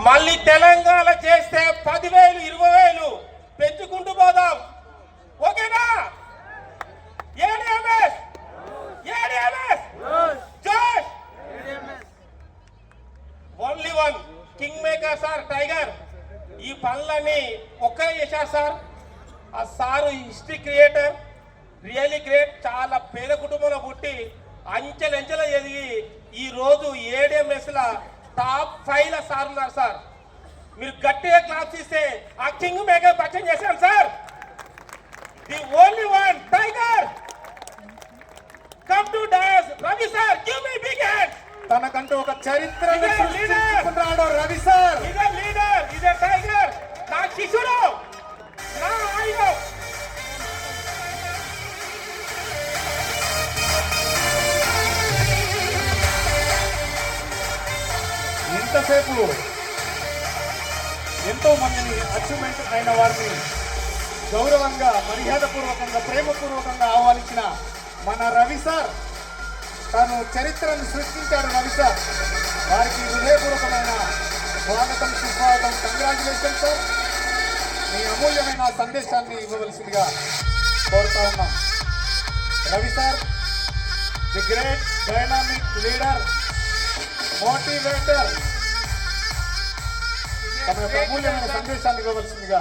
మళ్ళీ తెలంగాణ చేస్తే 10,000 20,000 పెంచుకుంటూ పోదాం. ఓకేనా? ఏడీఎంఎస్ ఏడీఎంఎస్ జోష్. Only one king maker sir, tiger. ఈ పనులన్నీ ఒక్కరే చేశారు సార్. ఆ sir history creator, really great. చాలా పేద కుటుంబంలో పుట్టి అంచెలంచెల ఎదిగి ఈ రోజు ఏడీఎంఎస్ ల టాప్ 5 సార్ ఉన్నారు సార్. మీరు గట్టిగా క్లాప్స్ ఇస్తే ఆ కింగ్ మేకర్ పరిచయం చేశాను sir. The only one tiger. Come to dance Ravi sir. Give me big hand. తనకంటూ ఒక చరిత్రను సృష్టించుకున్నాడు రవి సార్. ఇదే లీడర్, ఇదే టైగర్. నా శిష్యుడు, నా ఆయుధం. ఇంతసేపు ఎంతో మందిని అచీవ్మెంట్ అయిన వారిని గౌరవంగా, మర్యాదపూర్వకంగా, ప్రేమపూర్వకంగా ఆహ్వానించిన మన రవి సార్, తాను చరిత్రను సృష్టించాడు రవి సార్. వారికి హృదయపూర్వకమైన స్వాగతం, సుస్వాగతం. Congratulation sir. మీ అమూల్యమైన సందేశాన్ని ఇవ్వవలసిందిగా కోరుతా ఉన్నాం. Ravi sir, the great dynamic leader, motivator, తమ యొక్క అమూల్యమైన సందేశాన్ని ఇవ్వవలసిందిగా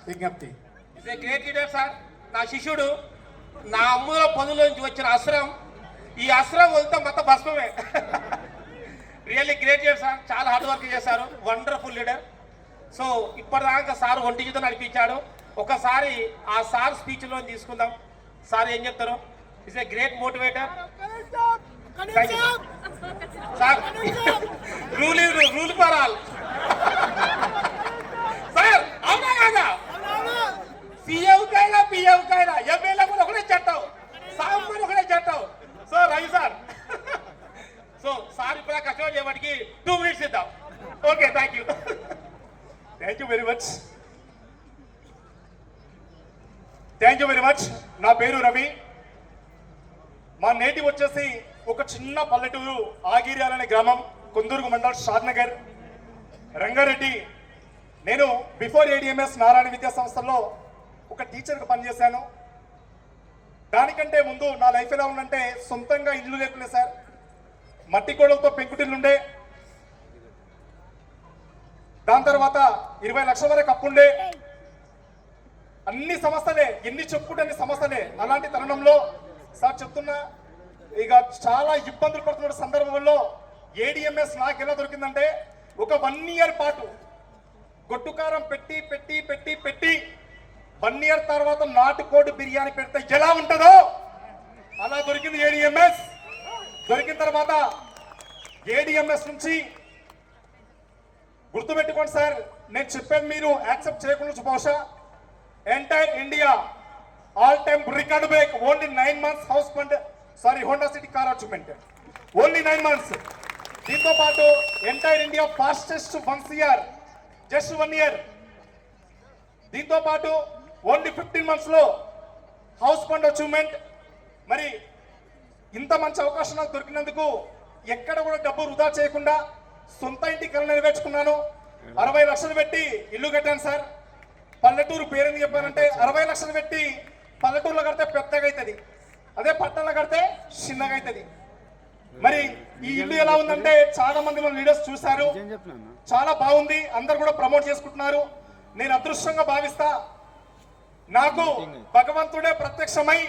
విజ్ఞప్తి. ఇదే గ్రేట్ లీడర్ సార్. నా శిష్యుడు, నా అమ్ముల పనుల నుంచి వచ్చిన అస్త్రం. ఈ అస్త్రం వదిలితే మొత్తం భస్మమే. Really great leader sir. చాలా హార్డ్ వర్క్ చేశారు. Wonderful leader. సో ఇప్పటిదాకా సార్ ఒంటి చేత నడిపించాడు. ఒకసారి ఆ సార్ స్పీచ్లో తీసుకుందాం. సార్ ఏం చెప్తారు? Is a great motivator sir. Rule for all sir. అవునా కాదా? సీఎంకైనా పిఎంకైనా ఎమ్మెల్యే కూడా ఒకటే చట్టం, సాంబార్ ఒకటే చట్టం. So Ravi sir, so sir ఇప్పుడు కష్టం చేయడానికి 2 minutes ఇద్దాం. Okay, thank you. Thank you very much. Thank you very much. నా పేరు రవి. మా నేటివ్ వచ్చేసి ఒక చిన్న పల్లెటూరు, ఆగిర్యాల అనే గ్రామం, కొందూరు మండల్, షాద్నగర్, రంగారెడ్డి. నేను బిఫోర్ ఏడీఎంఎస్ నారాయణ విద్యా సంస్థల్లో ఒక టీచర్గా పనిచేశాను. దానికంటే ముందు నా లైఫ్ ఎలా ఉందంటే, సొంతంగా ఇల్లు లేకుండా సార్, మట్టి గోడలతో పెంకుటిల్లు ఉండే. దాని తర్వాత 20 లక్షల వరకు అప్పుండే. అన్ని సమస్యలే, ఎన్ని చెప్పుకుంటే అన్ని సమస్యలే. అలాంటి తరుణంలో సార్ చెప్తున్నా, ఇక చాలా ఇబ్బందులు పడుతున్న సందర్భంలో ఏడీఎంఎస్ నాకు ఎలా దొరికిందంటే, ఒక 1 year పాటు గొట్టుకారం పెట్టి పెట్టి పెట్టి పెట్టి 1 year తర్వాత నాటుకోడి బిర్యానీ పెడితే ఎలా ఉంటుందో అలా దొరికింది ఏడీఎంఎస్. దొరికిన తర్వాత ఏడీఎంఎస్ నుంచి గుర్తుపెట్టుకోండి సార్, నేను చెప్పేది మీరు యాక్సెప్ట్ చేయకుండా బహుశా entire India all time record break. Only 9 months house fund, sorry Honda city car achievement, only 9 months. దీంతో పాటు entire India fastest 1 year, just 1 year. దీంతో పాటు ఓన్లీ 15 months లో హౌస్ ఫండ్ అచీవ్మెంట్. మరి ఇంత మంచి అవకాశం నాకు దొరికినందుకు ఎక్కడ కూడా డబ్బు వృధా చేయకుండా సొంత ఇంటి కళ నెరవేర్చుకున్నాను. 60 లక్షలు పెట్టి ఇల్లు కట్టాను సార్. పల్లెటూరు పేరుని చెప్పానంటే 60 లక్షలు పెట్టి పల్లెటూరులో కడితే పెద్దగా అవుతుంది, అదే పట్టణంలో కడితే చిన్నగా అవుతుంది. మరి ఈ ఇల్లు ఎలా ఉందంటే, చాలా మంది మన లీడర్స్ చూశారు, చాలా బాగుంది. అందరు కూడా ప్రమోట్ చేసుకుంటున్నారు. నేను అదృష్టంగా భావిస్తా. నాకు భగవంతుడే ప్రత్యక్షమై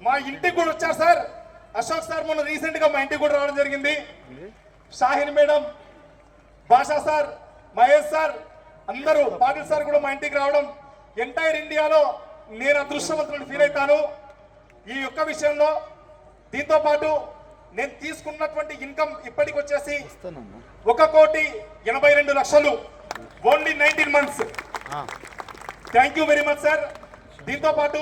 మా ఇంటికి కూడా వచ్చారు సార్. అశోక్ సార్ మొన్న రీసెంట్ గా మా ఇంటికి కూడా రావడం జరిగింది. షాహిన్ మేడం, భాషా సార్, మహేష్ సార్, అందరూ, పాటిల్ సార్ కూడా మా ఇంటికి రావడం, ఎంటైర్ ఇండియాలో నేను అదృష్టవంతులను ఫీల్ అవుతాను ఈ యొక్క విషయంలో. దీంతో పాటు నేను తీసుకున్నటువంటి ఇన్కమ్ ఇప్పటికి వచ్చేసి 1,82,00,000, only 19 months. Thank you very much sir. దీంతో పాటు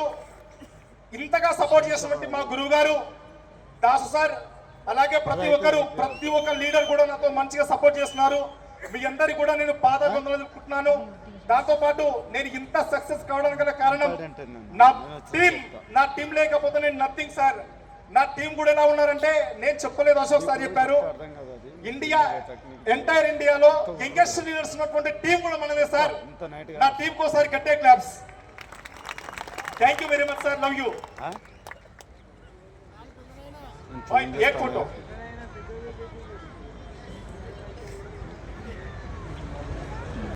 ఇంతగా సపోర్ట్ చేసినటువంటి మా గురువు గారు దాసు సార్, అలాగే ప్రతి ఒక్క లీడర్ కూడా నాతో మంచిగా సపోర్ట్ చేస్తున్నారు. మీ అందరికి కూడా నేను పాదాభివందనాలు తెలుపుకుంటున్నాను. దాంతో పాటు నేను ఇంత సక్సెస్ కావడానికి గల కారణం నా టీం లేకపోతే నేను నథింగ్ సార్. నా టీం కూడా ఎలా ఉన్నారంటే, నేను చెప్పలేదు, అశోక్ సార్ చెప్పారు. ఇండియా ఎంటైర్ ఇండియాలో యంగెస్ట్ లీడర్స్ ఉన్నటువంటి టీం కూడా మనదే సార్. నా టీం కోసారి గట్టే claps. Thank you very much sir, love you. एक फोटो